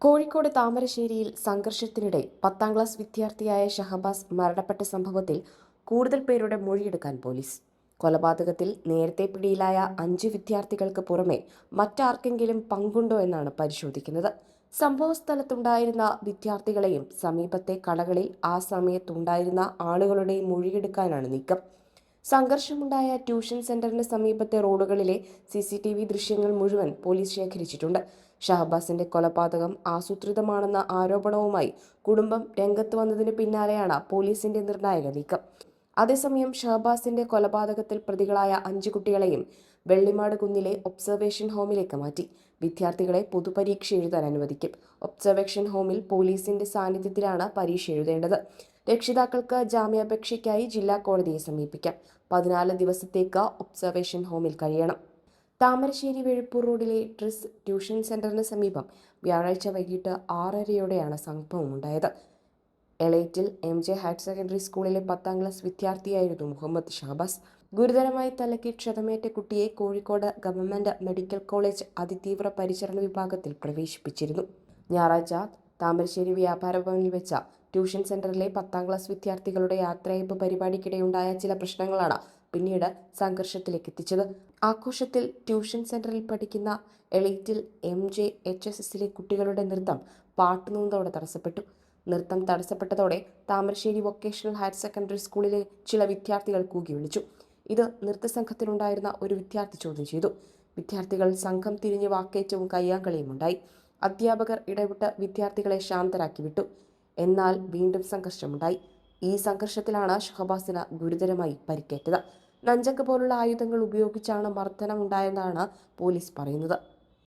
കോഴിക്കോട് താമരശ്ശേരിയിൽ സംഘർഷത്തിനിടെ 10ാം ക്ലാസ് വിദ്യാർത്ഥിയായ ഷഹബാസ് മരണപ്പെട്ട സംഭവത്തിൽ കൂടുതൽ പേരുടെ മൊഴിയെടുക്കാൻ പോലീസ്. കൊലപാതകത്തിൽ നേരത്തെ പിടിയിലായ 5 വിദ്യാർത്ഥികൾക്ക് പുറമെ മറ്റാർക്കെങ്കിലും പങ്കുണ്ടോ എന്നാണ് പരിശോധിക്കുന്നത്. സംഭവസ്ഥലത്തുണ്ടായിരുന്ന വിദ്യാർത്ഥികളെയും സമീപത്തെ കടകളിൽ ആ സമയത്തുണ്ടായിരുന്ന ആളുകളുടെയും മൊഴിയെടുക്കാനാണ് നീക്കം. സംഘർഷമുണ്ടായ ട്യൂഷൻ സെന്ററിന് സമീപത്തെ റോഡുകളിലെ CCTV ദൃശ്യങ്ങൾ മുഴുവൻ പോലീസ് ശേഖരിച്ചിട്ടുണ്ട്. ഷഹബാസിന്റെ കൊലപാതകം ആസൂത്രിതമാണെന്ന ആരോപണവുമായി കുടുംബം രംഗത്ത് വന്നതിന് പിന്നാലെയാണ് പോലീസിന്റെ നിർണായക നീക്കം. അതേസമയം ഷഹബാസിന്റെ കൊലപാതകത്തിൽ പ്രതികളായ 5 കുട്ടികളെയും വെള്ളിമാട് കുന്നിലെ ഒബ്സർവേഷൻ ഹോമിലേക്ക് മാറ്റി. വിദ്യാർത്ഥികളെ പൊതുപരീക്ഷ എഴുതാൻ അനുവദിക്കും. ഒബ്സർവേഷൻ ഹോമിൽ പോലീസിന്റെ സാന്നിധ്യത്തിലാണ് പരീക്ഷ എഴുതേണ്ടത്. രക്ഷിതാക്കൾക്ക് ജാമ്യാപേക്ഷയ്ക്കായി ജില്ലാ കോടതിയെ സമീപിക്കാം. 14 ദിവസത്തേക്ക് ഒബ്സർവേഷൻ ഹോമിൽ കഴിയണം. താമരശ്ശേരി വെഴുപ്പൂർ റോഡിലെ ട്രിസ് ട്യൂഷൻ സെന്ററിന് സമീപം വ്യാഴാഴ്ച വൈകിട്ട് 6:30യോടെയാണ് സംഭവമുണ്ടായത്. എളേറ്റിൽ MJ ഹയർ സെക്കൻഡറി സ്കൂളിലെ 10ാം ക്ലാസ് വിദ്യാർത്ഥിയായിരുന്നു മുഹമ്മദ് ഷഹബാസ്. ഗുരുതരമായി തലയ്ക്ക് ക്ഷതമേറ്റ കുട്ടിയെ കോഴിക്കോട് ഗവൺമെന്റ് മെഡിക്കൽ കോളേജ് അതിതീവ്ര പരിചരണ വിഭാഗത്തിൽ പ്രവേശിപ്പിച്ചിരുന്നു. ഞായറാഴ്ച താമരശ്ശേരി വ്യാപാര ഭവനിൽ വെച്ച ട്യൂഷൻ സെന്ററിലെ 10ാം ക്ലാസ് വിദ്യാർത്ഥികളുടെ യാത്രയയപ്പ് പരിപാടിക്കിടെയുണ്ടായ ചില പ്രശ്നങ്ങളാണ് പിന്നീട് സംഘർഷത്തിലേക്ക് എത്തിച്ചത്. ആഘോഷത്തിൽ ട്യൂഷൻ സെന്ററിൽ പഠിക്കുന്ന എളേറ്റിൽ MJ HSSലെ കുട്ടികളുടെ നൃത്തം പാട്ടുനൂന്തോടെ തടസ്സപ്പെട്ടു. നൃത്തം തടസ്സപ്പെട്ടതോടെ താമരശ്ശേരി വൊക്കേഷണൽ ഹയർ സെക്കൻഡറി സ്കൂളിലെ ചില വിദ്യാർത്ഥികൾ കൂകി വിളിച്ചു. ഇത് നൃത്തസംഘത്തിലുണ്ടായിരുന്ന ഒരു വിദ്യാർത്ഥി ചോദ്യം ചെയ്തു. വിദ്യാർത്ഥികൾ സംഘം തിരിഞ്ഞ് വാക്കേറ്റവും കയ്യാങ്കളിയും ഉണ്ടായി. അധ്യാപകർ ഇടപെട്ട് വിദ്യാർത്ഥികളെ ശാന്തരാക്കി വിട്ടു. എന്നാൽ വീണ്ടും സംഘർഷമുണ്ടായി. ഈ സംഘർഷത്തിലാണ് ഷഹബാസിന് ഗുരുതരമായി പരിക്കേറ്റത്. നഞ്ചക്ക് പോലുള്ള ആയുധങ്ങൾ ഉപയോഗിച്ചാണ് മർദ്ദനമുണ്ടായെന്നാണ് പോലീസ് പറയുന്നത്.